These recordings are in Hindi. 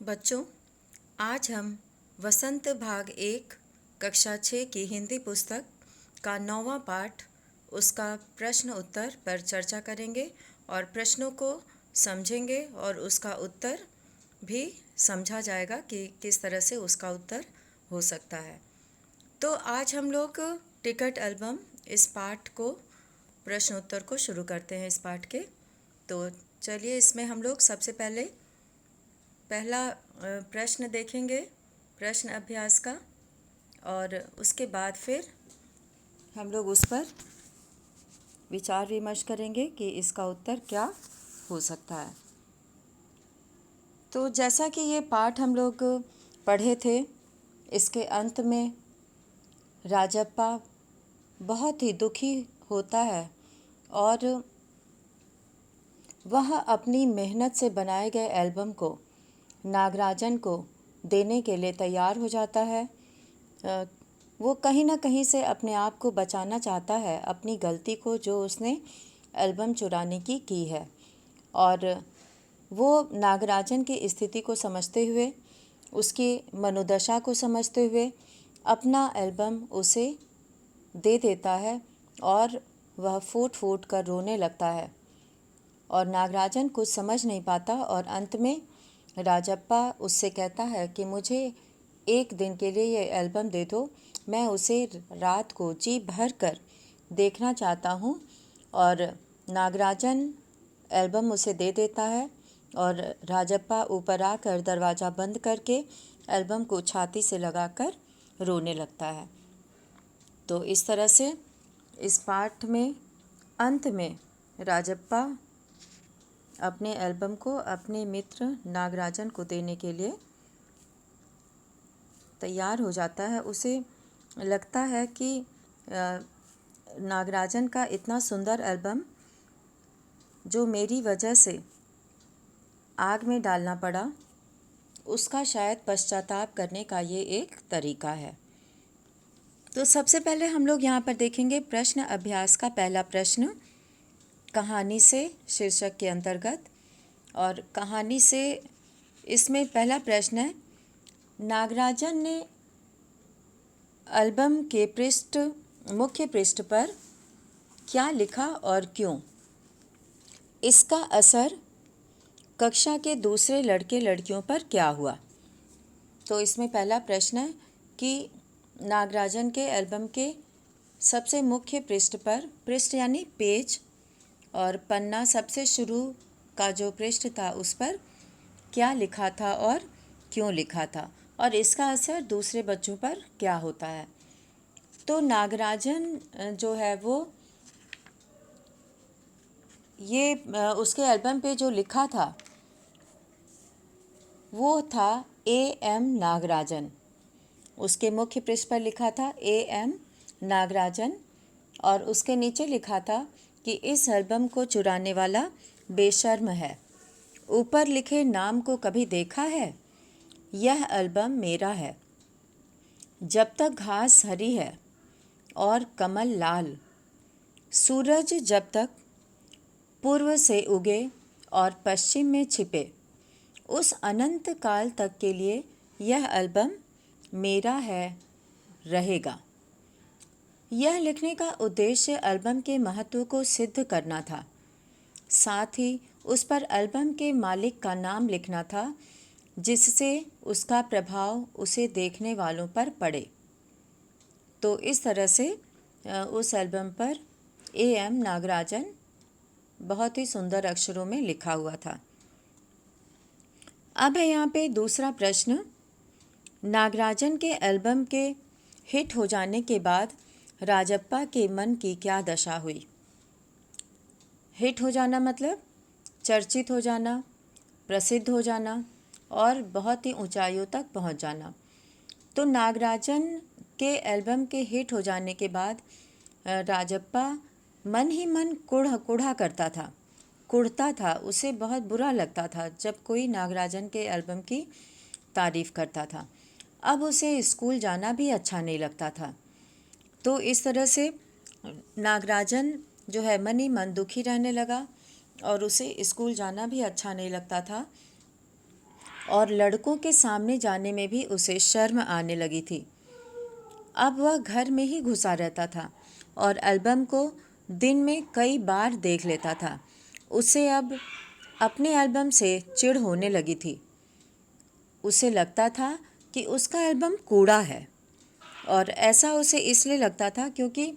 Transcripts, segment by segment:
बच्चों, आज हम वसंत भाग 1 कक्षा 6 की हिंदी पुस्तक का 9वां पाठ उसका प्रश्न उत्तर पर चर्चा करेंगे और प्रश्नों को समझेंगे और उसका उत्तर भी समझा जाएगा कि किस तरह से उसका उत्तर हो सकता है। तो आज हम लोग टिकट एल्बम इस पाठ को प्रश्न उत्तर को शुरू करते हैं इस पाठ के। तो चलिए, इसमें हम लोग सबसे पहले पहला प्रश्न देखेंगे प्रश्न अभ्यास का, और उसके बाद फिर हम लोग उस पर विचार विमर्श करेंगे कि इसका उत्तर क्या हो सकता है। तो जैसा कि ये पाठ हम लोग पढ़े थे, इसके अंत में राजप्पा बहुत ही दुखी होता है और वह अपनी मेहनत से बनाए गए एल्बम को नागराजन को देने के लिए तैयार हो जाता है। वो कहीं ना कहीं से अपने आप को बचाना चाहता है अपनी गलती को जो उसने एल्बम चुराने की है, और वो नागराजन की स्थिति को समझते हुए, उसकी मनोदशा को समझते हुए अपना एल्बम उसे दे देता है और वह फूट फूट कर रोने लगता है। और नागराजन कुछ समझ नहीं पाता और अंत में राजप्पा उससे कहता है कि मुझे एक दिन के लिए ये एल्बम दे दो, मैं उसे रात को जी भर कर देखना चाहता हूँ। और नागराजन एल्बम उसे दे देता है और राजप्पा ऊपर आकर दरवाज़ा बंद करके एल्बम को छाती से लगाकर रोने लगता है। तो इस तरह से इस पाठ में अंत में राजप्पा अपने एल्बम को अपने मित्र नागराजन को देने के लिए तैयार हो जाता है। उसे लगता है कि नागराजन का इतना सुंदर एल्बम जो मेरी वजह से आग में डालना पड़ा, उसका शायद पश्चाताप करने का ये एक तरीका है। तो सबसे पहले हम लोग यहाँ पर देखेंगे प्रश्न अभ्यास का पहला प्रश्न, कहानी से शीर्षक के अंतर्गत। और कहानी से इसमें पहला प्रश्न है, नागराजन ने एल्बम के मुख्य पृष्ठ पर क्या लिखा और क्यों? इसका असर कक्षा के दूसरे लड़के लड़कियों पर क्या हुआ? तो इसमें पहला प्रश्न है कि नागराजन के एल्बम के सबसे मुख्य पृष्ठ पर, पृष्ठ यानी पेज और पन्ना, सबसे शुरू का जो पृष्ठ था उस पर क्या लिखा था और क्यों लिखा था, और इसका असर दूसरे बच्चों पर क्या होता है। तो नागराजन जो है वो ये उसके एल्बम पे जो लिखा था वो था A.M. नागराजन। उसके मुख्य पृष्ठ पर लिखा था A.M. नागराजन और उसके नीचे लिखा था कि इस एल्बम को चुराने वाला बेशर्म है। ऊपर लिखे नाम को कभी देखा है? यह एल्बम मेरा है। जब तक घास हरी है और कमल लाल, सूरज जब तक पूर्व से उगे और पश्चिम में छिपे, उस अनंत काल तक के लिए यह एल्बम मेरा है रहेगा। यह लिखने का उद्देश्य एल्बम के महत्व को सिद्ध करना था, साथ ही उस पर एल्बम के मालिक का नाम लिखना था जिससे उसका प्रभाव उसे देखने वालों पर पड़े। तो इस तरह से उस एल्बम पर A.M. नागराजन बहुत ही सुंदर अक्षरों में लिखा हुआ था। अब है यहाँ पे दूसरा प्रश्न, नागराजन के एल्बम के हिट हो जाने के बाद राजप्पा के मन की क्या दशा हुई? हिट हो जाना मतलब चर्चित हो जाना, प्रसिद्ध हो जाना और बहुत ही ऊंचाइयों तक पहुंच जाना। तो नागराजन के एल्बम के हिट हो जाने के बाद राजप्पा मन ही मन कुढ़ा करता था, कुढ़ता था। उसे बहुत बुरा लगता था जब कोई नागराजन के एल्बम की तारीफ़ करता था। अब उसे स्कूल जाना भी अच्छा नहीं लगता था। तो इस तरह से नागराजन जो है मन ही मन दुखी रहने लगा और उसे स्कूल जाना भी अच्छा नहीं लगता था। और लड़कों के सामने जाने में भी उसे शर्म आने लगी थी। अब वह घर में ही घुसा रहता था और एल्बम को दिन में कई बार देख लेता था। उसे अब अपने एल्बम से चिढ़ होने लगी थी। उसे लगता था कि उसका एल्बम कूड़ा है, और ऐसा उसे इसलिए लगता था क्योंकि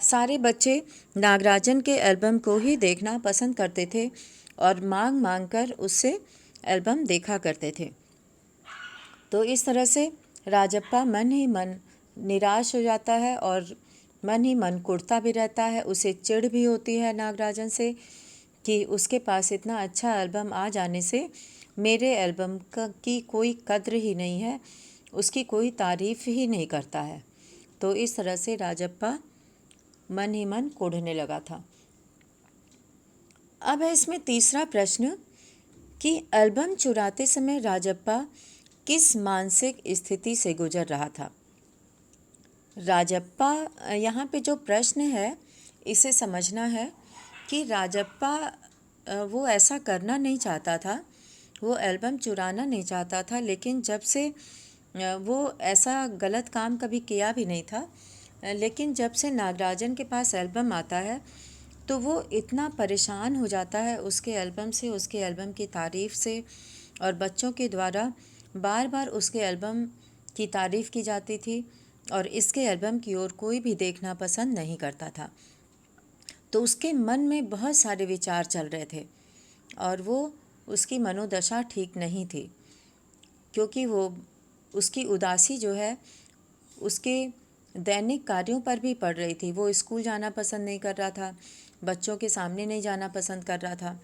सारे बच्चे नागराजन के एल्बम को ही देखना पसंद करते थे और मांग मांग कर उससे एल्बम देखा करते थे। तो इस तरह से राजप्पा मन ही मन निराश हो जाता है और मन ही मन कुढ़ता भी रहता है। उसे चिढ़ भी होती है नागराजन से कि उसके पास इतना अच्छा एल्बम आ जाने से मेरे एल्बम की कोई कद्र ही नहीं है, उसकी कोई तारीफ़ ही नहीं करता है। तो इस तरह से राजप्पा मन ही मन कोढ़ने लगा था। अब है इसमें तीसरा प्रश्न कि एल्बम चुराते समय राजप्पा किस मानसिक स्थिति से गुजर रहा था। राजप्पा, यहाँ पे जो प्रश्न है इसे समझना है कि राजप्पा वो ऐसा करना नहीं चाहता था, वो एल्बम चुराना नहीं चाहता था, लेकिन जब से वो ऐसा गलत काम कभी किया भी नहीं था, लेकिन जब से नागराजन के पास एल्बम आता है तो वो इतना परेशान हो जाता है उसके एल्बम से, उसके एल्बम की तारीफ़ से, और बच्चों के द्वारा बार बार उसके एल्बम की तारीफ़ की जाती थी और इसके एल्बम की ओर कोई भी देखना पसंद नहीं करता था। तो उसके मन में बहुत सारे विचार चल रहे थे और वो उसकी मनोदशा ठीक नहीं थी, क्योंकि वो उसकी उदासी जो है उसके दैनिक कार्यों पर भी पड़ रही थी। वो स्कूल जाना पसंद नहीं कर रहा था, बच्चों के सामने नहीं जाना पसंद कर रहा था।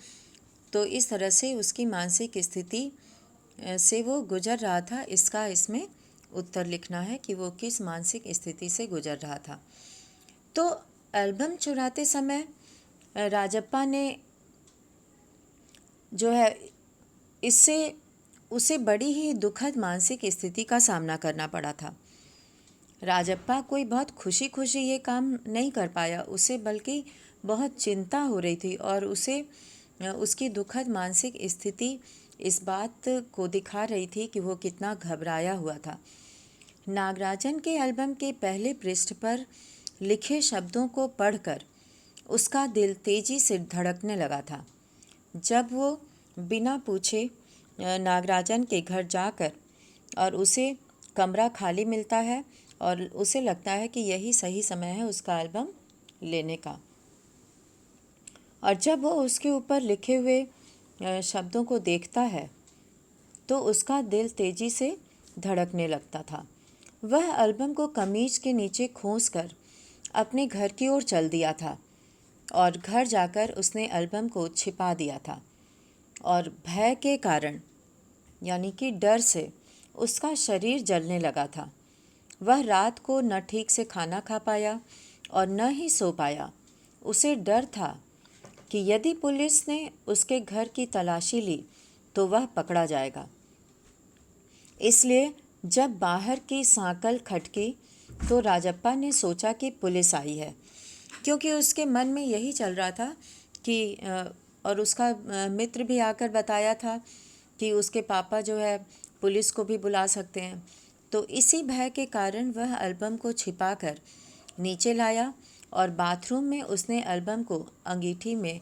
तो इस तरह से उसकी मानसिक स्थिति से वो गुजर रहा था। इसका इसमें उत्तर लिखना है कि वो किस मानसिक स्थिति से गुजर रहा था। तो एल्बम चुराते समय राजप्पा ने जो है इससे उसे बड़ी ही दुखद मानसिक स्थिति का सामना करना पड़ा था। राजप्पा कोई बहुत खुशी खुशी ये काम नहीं कर पाया, उसे बल्कि बहुत चिंता हो रही थी और उसे उसकी दुखद मानसिक स्थिति इस बात को दिखा रही थी कि वो कितना घबराया हुआ था। नागराजन के एल्बम के पहले पृष्ठ पर लिखे शब्दों को पढ़कर उसका दिल तेजी से धड़कने लगा था। जब वो बिना पूछे नागराजन के घर जाकर और उसे कमरा खाली मिलता है और उसे लगता है कि यही सही समय है उसका एल्बम लेने का, और जब वो उसके ऊपर लिखे हुए शब्दों को देखता है तो उसका दिल तेजी से धड़कने लगता था। वह एल्बम को कमीज के नीचे खोंसकर अपने घर की ओर चल दिया था और घर जाकर उसने एल्बम को छिपा दिया था, और भय के कारण यानी कि डर से उसका शरीर जलने लगा था। वह रात को न ठीक से खाना खा पाया और न ही सो पाया। उसे डर था कि यदि पुलिस ने उसके घर की तलाशी ली तो वह पकड़ा जाएगा। इसलिए जब बाहर की सांकल खटकी तो राजप्पा ने सोचा कि पुलिस आई है, क्योंकि उसके मन में यही चल रहा था कि और उसका मित्र भी आकर बताया था कि उसके पापा जो है पुलिस को भी बुला सकते हैं। तो इसी भय के कारण वह एल्बम को छिपाकर नीचे लाया और बाथरूम में उसने एल्बम को अंगीठी में,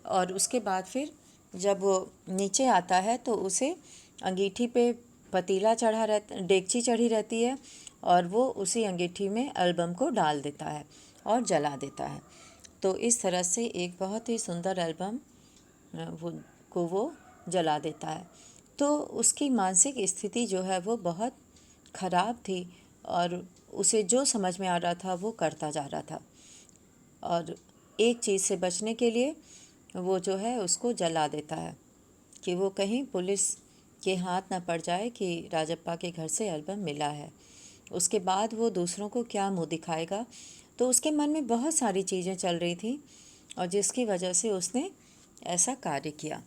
और उसके बाद फिर जब वो नीचे आता है तो उसे अंगीठी पे पतीला चढ़ा रहता, डेगची चढ़ी रहती है, और वो उसी अंगीठी में एल्बम को डाल देता है और जला देता है। तो इस तरह से एक बहुत ही सुंदर एल्बम वो जला देता है। तो उसकी मानसिक स्थिति जो है वो बहुत ख़राब थी और उसे जो समझ में आ रहा था वो करता जा रहा था, और एक चीज़ से बचने के लिए वो जो है उसको जला देता है कि वो कहीं पुलिस के हाथ ना पड़ जाए कि राजप्पा के घर से एल्बम मिला है। उसके बाद वो दूसरों को क्या मुंह दिखाएगा। तो उसके मन में बहुत सारी चीज़ें चल रही थी और जिसकी वजह से उसने ऐसा कार्य किया।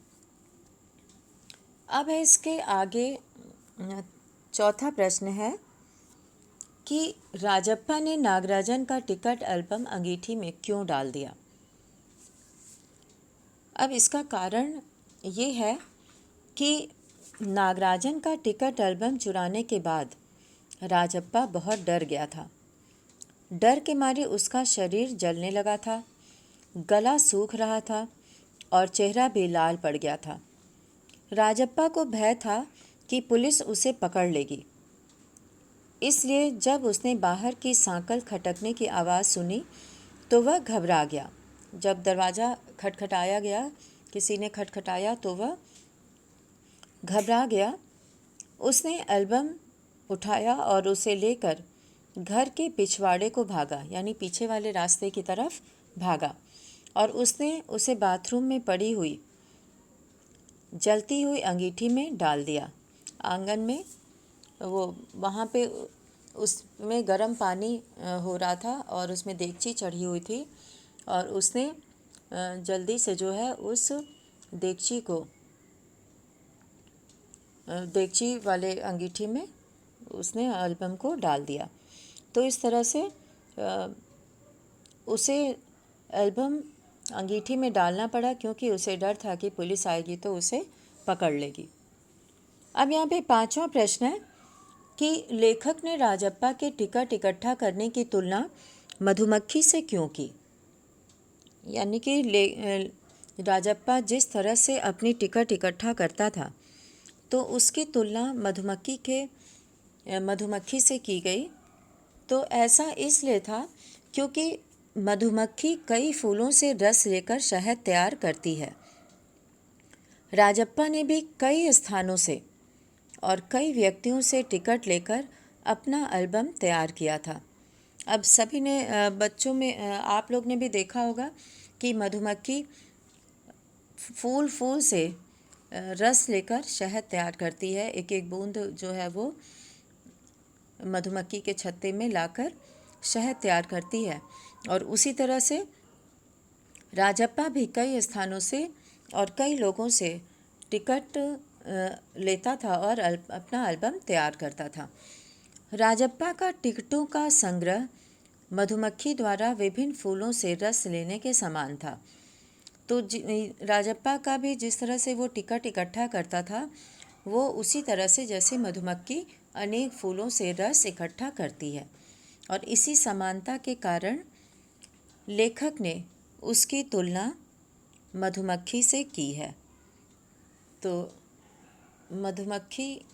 अब है इसके आगे चौथा प्रश्न है कि राजप्पा ने नागराजन का टिकट एल्बम अंगीठी में क्यों डाल दिया। अब इसका कारण ये है कि नागराजन का टिकट एल्बम चुराने के बाद राजप्पा बहुत डर गया था। डर के मारे उसका शरीर जलने लगा था, गला सूख रहा था और चेहरा भी लाल पड़ गया था। राजप्पा को भय था कि पुलिस उसे पकड़ लेगी, इसलिए जब उसने बाहर की सांकल खटकने की आवाज़ सुनी तो वह घबरा गया। जब दरवाज़ा खटखटाया गया, किसी ने खटखटाया तो वह घबरा गया। उसने एल्बम उठाया और उसे लेकर घर के पिछवाड़े को भागा, यानी पीछे वाले रास्ते की तरफ भागा, और उसने उसे बाथरूम में पड़ी हुई जलती हुई अंगीठी में डाल दिया। आंगन में वहाँ पे उसमें गर्म पानी हो रहा था और उसमें देगची चढ़ी हुई थी, और उसने जल्दी से जो है उस देगची वाले अंगीठी में उसने एल्बम को डाल दिया। तो इस तरह से उसे एल्बम अंगीठी में डालना पड़ा, क्योंकि उसे डर था कि पुलिस आएगी तो उसे पकड़ लेगी। अब यहाँ पे 5वां प्रश्न है कि लेखक ने राजप्पा के टिकट इकट्ठा करने की तुलना मधुमक्खी से क्यों की। यानी कि राजप्पा जिस तरह से अपनी टिकट इकट्ठा करता था तो उसकी तुलना मधुमक्खी से की गई। तो ऐसा इसलिए था क्योंकि मधुमक्खी कई फूलों से रस लेकर शहद तैयार करती है। राजप्पा ने भी कई स्थानों से और कई व्यक्तियों से टिकट लेकर अपना एल्बम तैयार किया था। अब सभी ने बच्चों में आप लोग ने भी देखा होगा कि मधुमक्खी फूल से रस लेकर शहद तैयार करती है। एक एक बूंद जो है वो मधुमक्खी के छत्ते में लाकर शहद तैयार करती है। और उसी तरह से राजप्पा भी कई स्थानों से और कई लोगों से टिकट लेता था और अपना एल्बम तैयार करता था। राजप्पा का टिकटों का संग्रह मधुमक्खी द्वारा विभिन्न फूलों से रस लेने के समान था। तो राजप्पा का भी जिस तरह से वो टिकट इकट्ठा करता था वो उसी तरह से जैसे मधुमक्खी अनेक फूलों से रस इकट्ठा करती है, और इसी समानता के कारण लेखक ने उसकी तुलना मधुमक्खी से की है। तो मधुमक्खी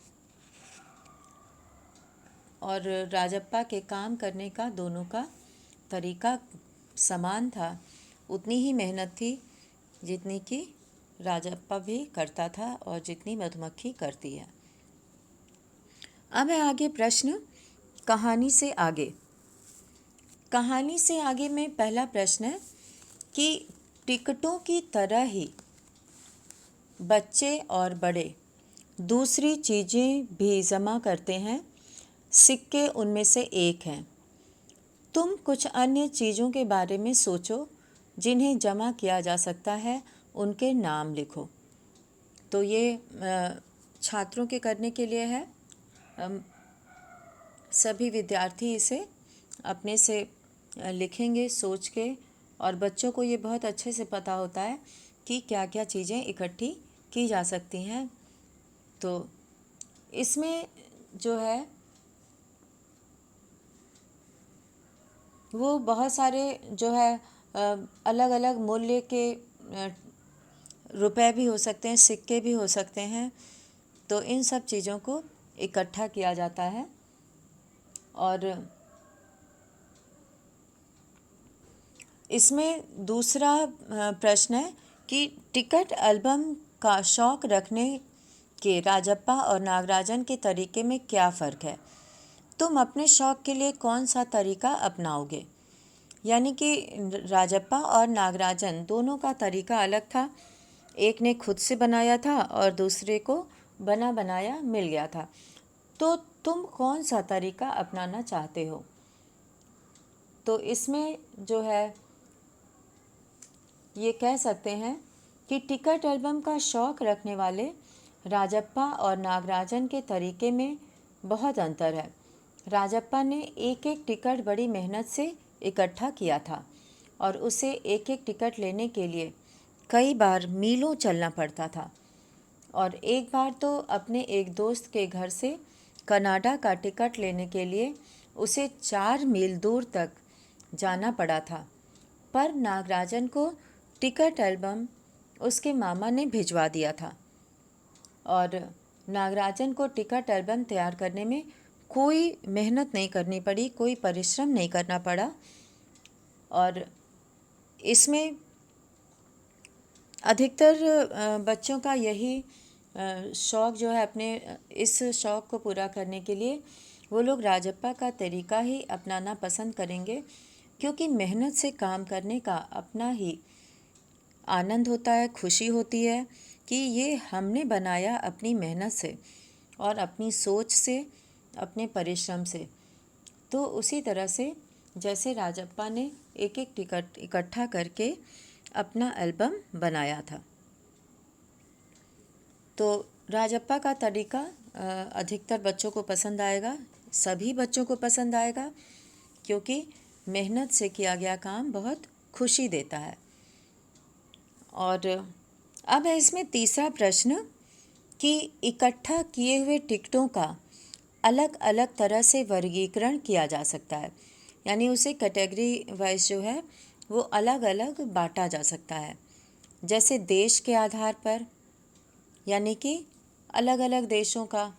और राजप्पा के काम करने का दोनों का तरीका समान था। उतनी ही मेहनत थी जितनी कि राजप्पा भी करता था और जितनी मधुमक्खी करती है। अब है आगे प्रश्न कहानी से आगे। कहानी से आगे में पहला प्रश्न है कि टिकटों की तरह ही बच्चे और बड़े दूसरी चीज़ें भी जमा करते हैं। सिक्के उनमें से एक हैं। तुम कुछ अन्य चीज़ों के बारे में सोचो जिन्हें जमा किया जा सकता है, उनके नाम लिखो। तो ये छात्रों के करने के लिए है। सभी विद्यार्थी इसे अपने से लिखेंगे सोच के, और बच्चों को ये बहुत अच्छे से पता होता है कि क्या क्या चीज़ें इकट्ठी की जा सकती हैं। तो इसमें जो है वो बहुत सारे जो है अलग अलग मूल्य के रुपए भी हो सकते हैं, सिक्के भी हो सकते हैं। तो इन सब चीज़ों को इकट्ठा किया जाता है। और इसमें दूसरा प्रश्न है कि टिकट एल्बम का शौक रखने के राजप्पा और नागराजन के तरीके में क्या फ़र्क है। तुम अपने शौक के लिए कौन सा तरीका अपनाओगे। यानी कि राजप्पा और नागराजन दोनों का तरीका अलग था। एक ने खुद से बनाया था और दूसरे को बना बनाया मिल गया था। तो तुम कौन सा तरीका अपनाना चाहते हो। तो इसमें जो है ये कह सकते हैं कि टिकट एल्बम का शौक़ रखने वाले राजप्पा और नागराजन के तरीके में बहुत अंतर है। राजप्पा ने एक एक टिकट बड़ी मेहनत से इकट्ठा किया था और उसे एक एक टिकट लेने के लिए कई बार मीलों चलना पड़ता था। और एक बार तो अपने एक दोस्त के घर से कनाडा का टिकट लेने के लिए उसे 4 मील दूर तक जाना पड़ा था, पर नागराजन को टिकट एल्बम उसके मामा ने भिजवा दिया था और नागराजन को टिकट एल्बम तैयार करने में कोई मेहनत नहीं करनी पड़ी, कोई परिश्रम नहीं करना पड़ा। और इसमें अधिकतर बच्चों का यही शौक़ जो है, अपने इस शौक़ को पूरा करने के लिए वो लोग राजप्पा का तरीका ही अपनाना पसंद करेंगे, क्योंकि मेहनत से काम करने का अपना ही आनंद होता है, खुशी होती है कि ये हमने बनाया अपनी मेहनत से और अपनी सोच से, अपने परिश्रम से। तो उसी तरह से जैसे राजप्पा ने एक एक टिकट इकट्ठा करके अपना एल्बम बनाया था। तो राजप्पा का तरीका अधिकतर बच्चों को पसंद आएगा, सभी बच्चों को पसंद आएगा, क्योंकि मेहनत से किया गया काम बहुत खुशी देता है। और अब है इसमें तीसरा प्रश्न कि इकट्ठा किए हुए टिकटों का अलग अलग तरह से वर्गीकरण किया जा सकता है, यानी उसे कैटेगरी वाइज जो है वो अलग अलग बांटा जा सकता है। जैसे देश के आधार पर, यानी कि अलग अलग देशों का,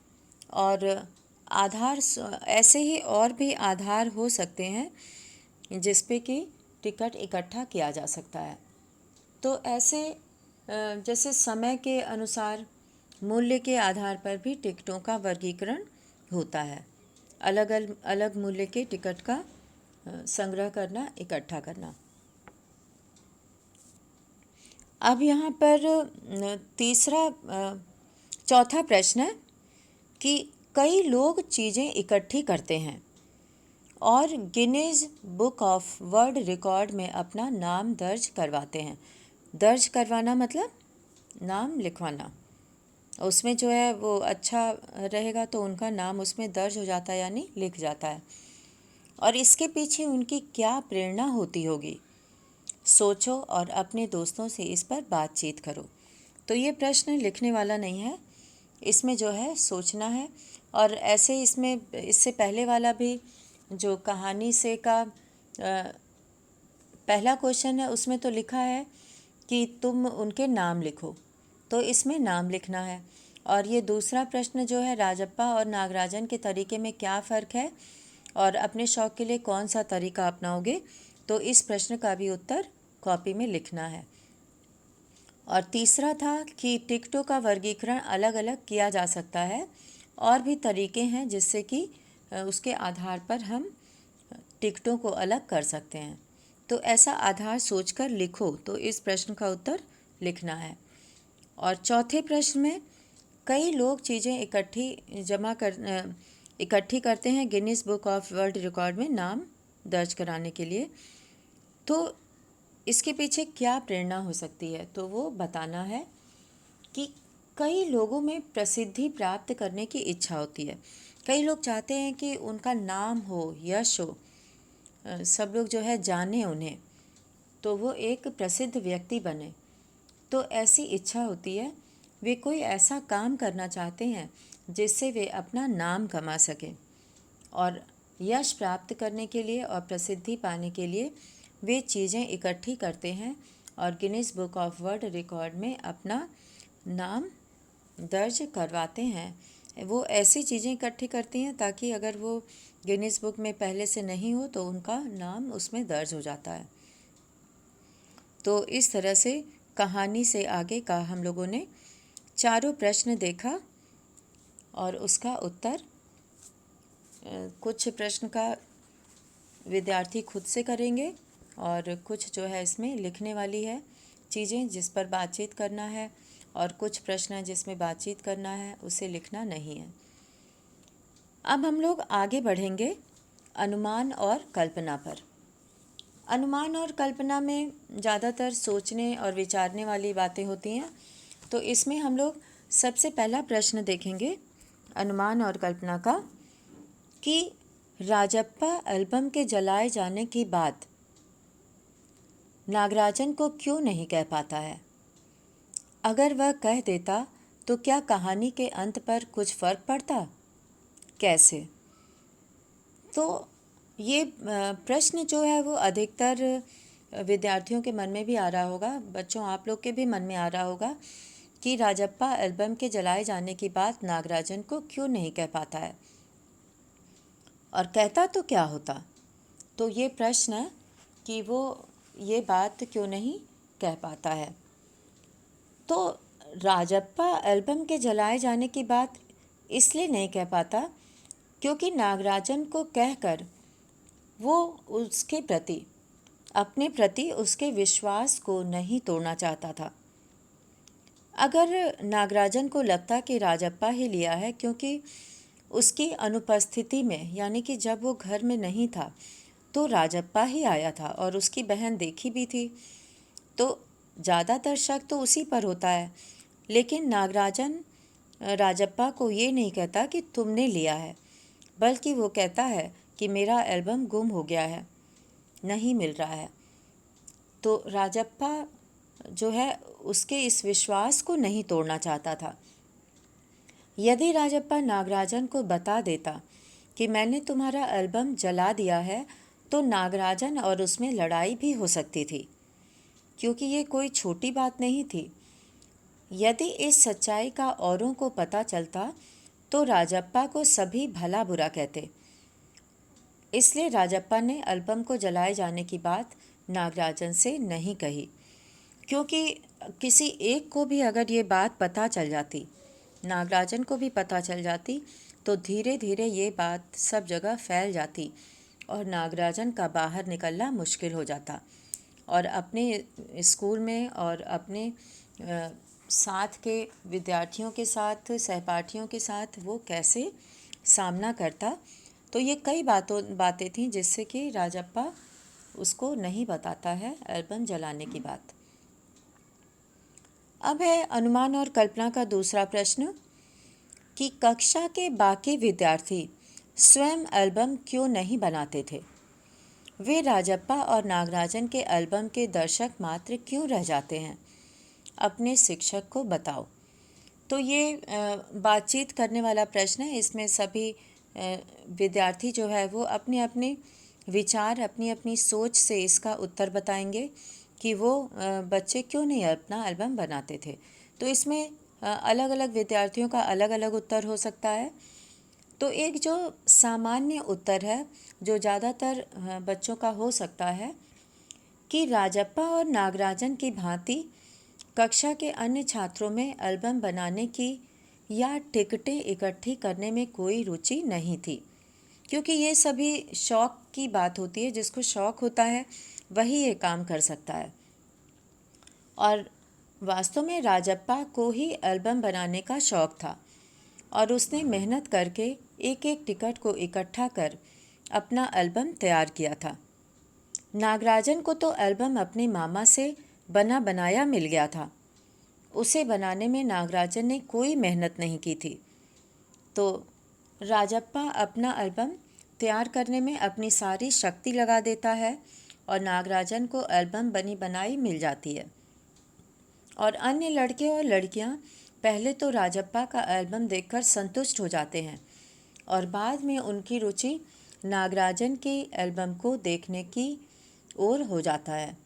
और आधार ऐसे ही और भी आधार हो सकते हैं जिस पे कि टिकट इकट्ठा किया जा सकता है। तो ऐसे जैसे समय के अनुसार, मूल्य के आधार पर भी टिकटों का वर्गीकरण होता है। अलग अलग मूल्य के टिकट का संग्रह करना, इकट्ठा करना। अब यहाँ पर चौथा प्रश्न है कि कई लोग चीज़ें इकट्ठी करते हैं और Guinness book of world record में अपना नाम दर्ज करवाते हैं। दर्ज करवाना मतलब नाम लिखवाना, उसमें जो है वो अच्छा रहेगा तो उनका नाम उसमें दर्ज हो जाता है, यानी लिख जाता है। और इसके पीछे उनकी क्या प्रेरणा होती होगी, सोचो और अपने दोस्तों से इस पर बातचीत करो। तो ये प्रश्न लिखने वाला नहीं है, इसमें जो है सोचना है। और ऐसे इसमें इससे पहले वाला भी जो कहानी से का पहला क्वेश्चन है, उसमें तो लिखा है कि तुम उनके नाम लिखो, तो इसमें नाम लिखना है। और ये दूसरा प्रश्न जो है, राजप्पा और नागराजन के तरीके में क्या फ़र्क है और अपने शौक़ के लिए कौन सा तरीका अपनाओगे, तो इस प्रश्न का भी उत्तर कॉपी में लिखना है। और तीसरा था कि टिकटों का वर्गीकरण अलग अलग किया जा सकता है, और भी तरीके हैं जिससे कि उसके आधार पर हम टिकटों को अलग कर सकते हैं। तो ऐसा आधार सोचकर लिखो, तो इस प्रश्न का उत्तर लिखना है। और चौथे प्रश्न में कई लोग चीज़ें इकट्ठी करते हैं Guinness book of world record में नाम दर्ज कराने के लिए, तो इसके पीछे क्या प्रेरणा हो सकती है, तो वो बताना है कि कई लोगों में प्रसिद्धि प्राप्त करने की इच्छा होती है। कई लोग चाहते हैं कि उनका नाम हो, यश हो, सब लोग जो है जाने उन्हें, तो वो एक प्रसिद्ध व्यक्ति बने। तो ऐसी इच्छा होती है, वे कोई ऐसा काम करना चाहते हैं जिससे वे अपना नाम कमा सकें, और यश प्राप्त करने के लिए और प्रसिद्धि पाने के लिए वे चीज़ें इकट्ठी करते हैं और Guinness book of world record में अपना नाम दर्ज करवाते हैं। वो ऐसी चीज़ें इकट्ठी करती हैं ताकि अगर वो गिनीज बुक में पहले से नहीं हो तो उनका नाम उसमें दर्ज हो जाता है। तो इस तरह से कहानी से आगे का हम लोगों ने चारों प्रश्न देखा, और उसका उत्तर कुछ प्रश्न का विद्यार्थी खुद से करेंगे और कुछ जो है इसमें लिखने वाली है चीज़ें जिस पर बातचीत करना है, और कुछ प्रश्न है जिसमें बातचीत करना है, उसे लिखना नहीं है। अब हम लोग आगे बढ़ेंगे अनुमान और कल्पना पर। अनुमान और कल्पना में ज़्यादातर सोचने और विचारने वाली बातें होती हैं, तो इसमें हम लोग सबसे पहला प्रश्न देखेंगे अनुमान और कल्पना का कि राजप्पा एल्बम के जलाए जाने की बात नागराजन को क्यों नहीं कह पाता है। अगर वह कह देता तो क्या कहानी के अंत पर कुछ फ़र्क पड़ता? कैसे? तो ये प्रश्न जो है वो अधिकतर विद्यार्थियों के मन में भी आ रहा होगा, बच्चों आप लोग के भी मन में आ रहा होगा कि राजप्पा एल्बम के जलाए जाने की बात नागराजन को क्यों नहीं कह पाता है, और कहता तो क्या होता। तो ये प्रश्न है कि वो ये बात क्यों नहीं कह पाता है। तो राजप्पा एल्बम के जलाए जाने की बात इसलिए नहीं कह पाता क्योंकि नागराजन को कहकर वो उसके प्रति, अपने प्रति उसके विश्वास को नहीं तोड़ना चाहता था। अगर नागराजन को लगता कि राजप्पा ही लिया है, क्योंकि उसकी अनुपस्थिति में, यानी कि जब वो घर में नहीं था तो राजप्पा ही आया था और उसकी बहन देखी भी थी, तो ज़्यादातर शक तो उसी पर होता है। लेकिन नागराजन राजप्पा को ये नहीं कहता कि तुमने लिया है, बल्कि वो कहता है कि मेरा एल्बम गुम हो गया है, नहीं मिल रहा है। तो राजप्पा जो है उसके इस विश्वास को नहीं तोड़ना चाहता था। यदि राजप्पा नागराजन को बता देता कि मैंने तुम्हारा एल्बम जला दिया है, तो नागराजन और उसमें लड़ाई भी हो सकती थी, क्योंकि ये कोई छोटी बात नहीं थी। यदि इस सच्चाई का औरों को पता चलता तो राजप्पा को सभी भला बुरा कहते। इसलिए राजप्पा ने एल्बम को जलाए जाने की बात नागराजन से नहीं कही, क्योंकि किसी एक को भी अगर ये बात पता चल जाती, नागराजन को भी पता चल जाती, तो धीरे धीरे ये बात सब जगह फैल जाती और नागराजन का बाहर निकलना मुश्किल हो जाता, और अपने स्कूल में और अपने साथ के विद्यार्थियों के साथ, सहपाठियों के साथ वो कैसे सामना करता। तो ये कई बातें थीं जिससे कि राजप्पा उसको नहीं बताता है एल्बम जलाने की बात। अब है अनुमान और कल्पना का दूसरा प्रश्न कि कक्षा के बाकी विद्यार्थी स्वयं एल्बम क्यों नहीं बनाते थे? वे राजप्पा और नागराजन के एल्बम के दर्शक मात्र क्यों रह जाते हैं? अपने शिक्षक को बताओ। तो ये बातचीत करने वाला प्रश्न है। इसमें सभी विद्यार्थी जो है वो अपने अपने विचार, अपनी अपनी सोच से इसका उत्तर बताएंगे कि वो बच्चे क्यों नहीं अपना एल्बम बनाते थे। तो इसमें अलग अलग विद्यार्थियों का अलग अलग उत्तर हो सकता है। तो एक जो सामान्य उत्तर है, जो ज़्यादातर बच्चों का हो सकता है, कि राजप्पा और नागराजन की भांति कक्षा के अन्य छात्रों में एल्बम बनाने की या टिकटें इकट्ठी करने में कोई रुचि नहीं थी, क्योंकि ये सभी शौक की बात होती है। जिसको शौक होता है वही ये काम कर सकता है। और वास्तव में राजप्पा को ही एल्बम बनाने का शौक था और उसने मेहनत करके एक एक टिकट को इकट्ठा कर अपना एल्बम तैयार किया था। नागराजन को तो एल्बम अपने मामा से बना बनाया मिल गया था। उसे बनाने में नागराजन ने कोई मेहनत नहीं की थी। तो राजप्पा अपना एल्बम तैयार करने में अपनी सारी शक्ति लगा देता है और नागराजन को एल्बम बनी बनाई मिल जाती है। और अन्य लड़के और लड़कियां पहले तो राजप्पा का एल्बम देखकर संतुष्ट हो जाते हैं और बाद में उनकी रुचि नागराजन के एल्बम को देखने की ओर हो जाता है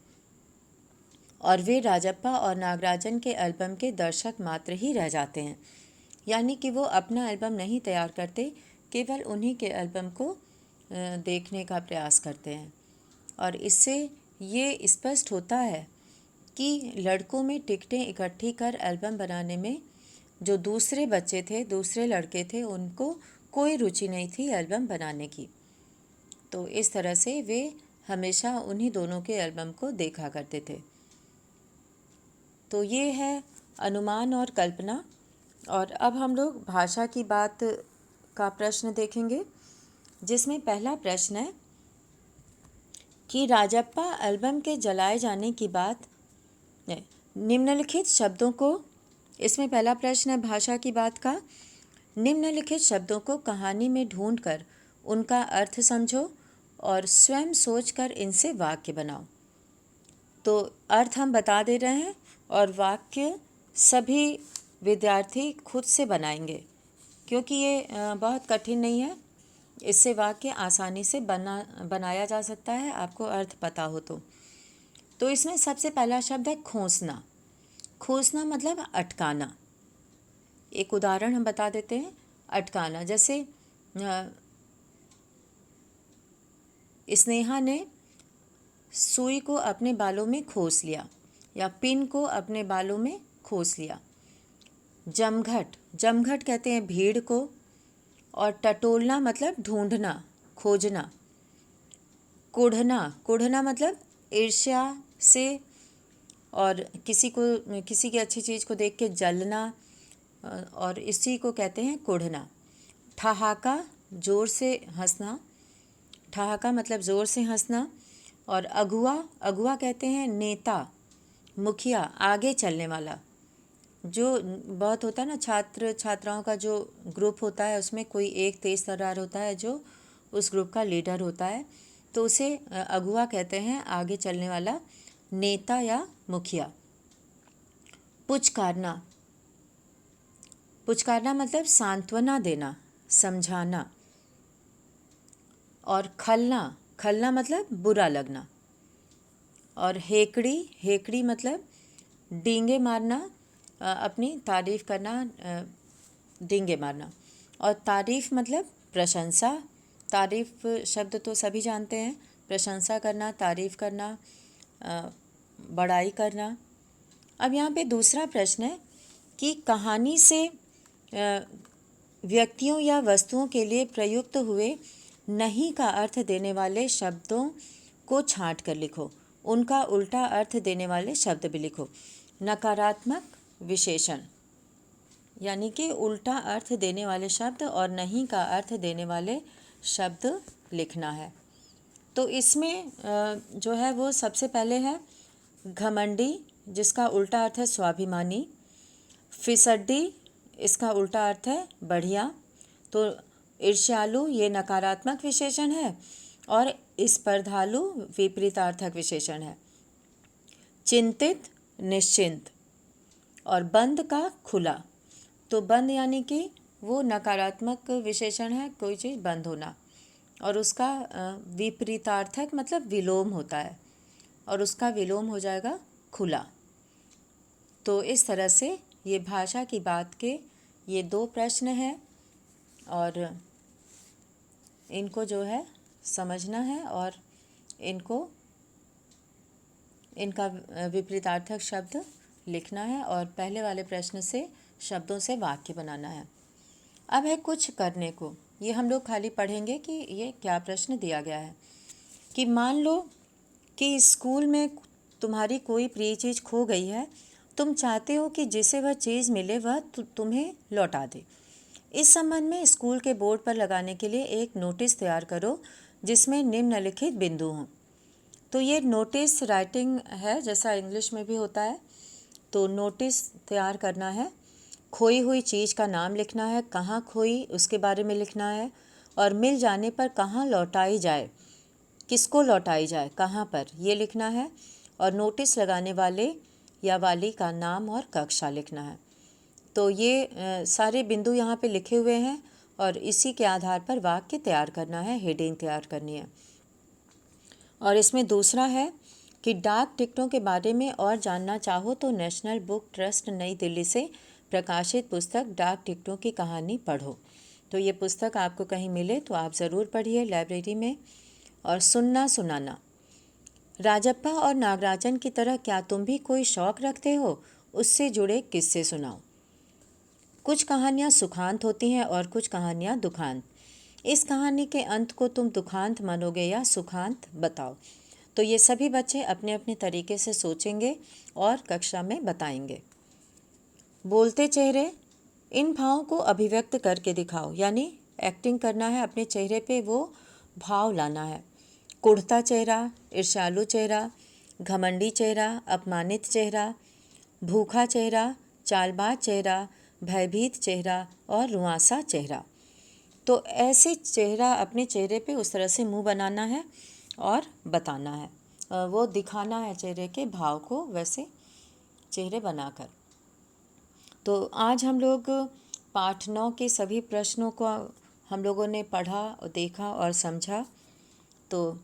और वे राजप्पा और नागराजन के एल्बम के दर्शक मात्र ही रह जाते हैं। यानी कि वो अपना एल्बम नहीं तैयार करते, केवल उन्हीं के एल्बम को देखने का प्रयास करते हैं। और इससे ये स्पष्ट होता है कि लड़कों में टिकटें इकट्ठी कर एल्बम बनाने में जो दूसरे बच्चे थे, दूसरे लड़के थे, उनको कोई रुचि नहीं थी एल्बम बनाने की। तो इस तरह से वे हमेशा उन्हीं दोनों के एल्बम को देखा करते थे। तो ये है अनुमान और कल्पना। और अब हम लोग भाषा की बात का प्रश्न देखेंगे, जिसमें पहला प्रश्न है कि राजप्पा एल्बम के जलाए जाने की बात निम्नलिखित शब्दों को, इसमें पहला प्रश्न है भाषा की बात का। निम्नलिखित शब्दों को कहानी में ढूंढकर उनका अर्थ समझो और स्वयं सोचकर इनसे वाक्य बनाओ। तो अर्थ हम बता दे रहे हैं और वाक्य सभी विद्यार्थी खुद से बनाएंगे, क्योंकि ये बहुत कठिन नहीं है। इससे वाक्य आसानी से बनाया जा सकता है, आपको अर्थ पता हो तो इसमें सबसे पहला शब्द है खोसना। खोसना मतलब अटकाना। एक उदाहरण हम बता देते हैं। अटकाना, जैसे स्नेहा ने सुई को अपने बालों में खोस लिया, या पिन को अपने बालों में खोस लिया। जमघट, जमघट कहते हैं भीड़ को। और टटोलना मतलब ढूंढना, खोजना। कुढ़ना, कुढ़ना मतलब ईर्ष्या से और किसी की अच्छी चीज़ को देख के जलना, और इसी को कहते हैं कुढ़ना। ठहाका, ज़ोर से हंसना। ठहाका मतलब ज़ोर से हंसना। और अगुआ, अगुआ कहते हैं नेता, मुखिया, आगे चलने वाला। जो बहुत होता है ना, छात्र छात्राओं का जो ग्रुप होता है उसमें कोई एक तेज तर्रार होता है जो उस ग्रुप का लीडर होता है, तो उसे अगुआ कहते हैं, आगे चलने वाला नेता या मुखिया। पुचकारना, पुचकारना मतलब सांत्वना देना, समझाना। और खलना, खलना मतलब बुरा लगना। और हेकड़ी, हेकड़ी मतलब डींगे मारना, अपनी तारीफ़ करना, डींगे मारना। और तारीफ़ मतलब प्रशंसा। तारीफ़ शब्द तो सभी जानते हैं, प्रशंसा करना, तारीफ़ करना, बड़ाई करना। अब यहाँ पे दूसरा प्रश्न है कि कहानी से व्यक्तियों या वस्तुओं के लिए प्रयुक्त हुए नहीं का अर्थ देने वाले शब्दों को छांट कर लिखो। उनका उल्टा अर्थ देने वाले शब्द भी लिखो। नकारात्मक विशेषण, यानी कि उल्टा अर्थ देने वाले शब्द और नहीं का अर्थ देने वाले शब्द लिखना है। तो इसमें जो है वो सबसे पहले है घमंडी, जिसका उल्टा अर्थ है स्वाभिमानी। फिसड्डी, इसका उल्टा अर्थ है बढ़िया। तो ईर्ष्यालु ये नकारात्मक विशेषण है और स्पर्धालु विपरीतार्थक विशेषण है। चिंतित निश्चिंत। और बंद का खुला। तो बंद यानी कि वो नकारात्मक विशेषण है, कोई चीज़ बंद होना, और उसका विपरीतार्थक मतलब विलोम होता है, और उसका विलोम हो जाएगा खुला। तो इस तरह से ये भाषा की बात के ये दो प्रश्न हैं, और इनको जो है समझना है और इनका विपरीतार्थक शब्द लिखना है, और पहले वाले प्रश्न से शब्दों से वाक्य बनाना है। अब है कुछ करने को। ये हम लोग खाली पढ़ेंगे कि ये क्या प्रश्न दिया गया है। कि मान लो कि स्कूल में तुम्हारी कोई प्रिय चीज़ खो गई है, तुम चाहते हो कि जिसे वह चीज़ मिले वह तुम्हें लौटा दे। इस संबंध में स्कूल के बोर्ड पर लगाने के लिए एक नोटिस तैयार करो जिसमें निम्नलिखित बिंदु हों। तो ये नोटिस राइटिंग है, जैसा इंग्लिश में भी होता है। तो नोटिस तैयार करना है, खोई हुई चीज़ का नाम लिखना है, कहाँ खोई उसके बारे में लिखना है, और मिल जाने पर कहाँ लौटाई जाए, किसको लौटाई जाए, कहाँ पर, ये लिखना है। और नोटिस लगाने वाले या वाली का नाम और कक्षा लिखना है। तो ये सारे बिंदु यहाँ पे लिखे हुए हैं, और इसी के आधार पर वाक्य तैयार करना है, हेडिंग तैयार करनी है। और इसमें दूसरा है कि डाक टिकटों के बारे में और जानना चाहो तो नेशनल बुक ट्रस्ट नई दिल्ली से प्रकाशित पुस्तक डाक टिकटों की कहानी पढ़ो। तो ये पुस्तक आपको कहीं मिले तो आप ज़रूर पढ़िए लाइब्रेरी में। और सुनना सुनाना, राजप्पा और नागराजन की तरह क्या तुम भी कोई शौक़ रखते हो, उससे जुड़े किस्से सुनाओ। कुछ कहानियाँ सुखांत होती हैं और कुछ कहानियाँ दुखांत। इस कहानी के अंत को तुम दुखांत मानोगे या सुखांत, बताओ। तो ये सभी बच्चे अपने अपने तरीके से सोचेंगे और कक्षा में बताएंगे। बोलते चेहरे, इन भावों को अभिव्यक्त करके दिखाओ, यानी एक्टिंग करना है, अपने चेहरे पे वो भाव लाना है। कुढ़ता चेहरा, ईर्ष्यालु चेहरा, घमंडी चेहरा, अपमानित चेहरा, भूखा चेहरा, चालबाज चेहरा, भयभीत चेहरा और रुआंसा चेहरा। तो ऐसे चेहरा, अपने चेहरे पे उस तरह से मुंह बनाना है और बताना है, वो दिखाना है चेहरे के भाव को, वैसे चेहरे बनाकर। तो आज हम लोग पाठ 9 के सभी प्रश्नों को हम लोगों ने पढ़ा और देखा और समझा। तो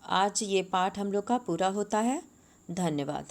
आज ये पाठ हम लोग का पूरा होता है। धन्यवाद।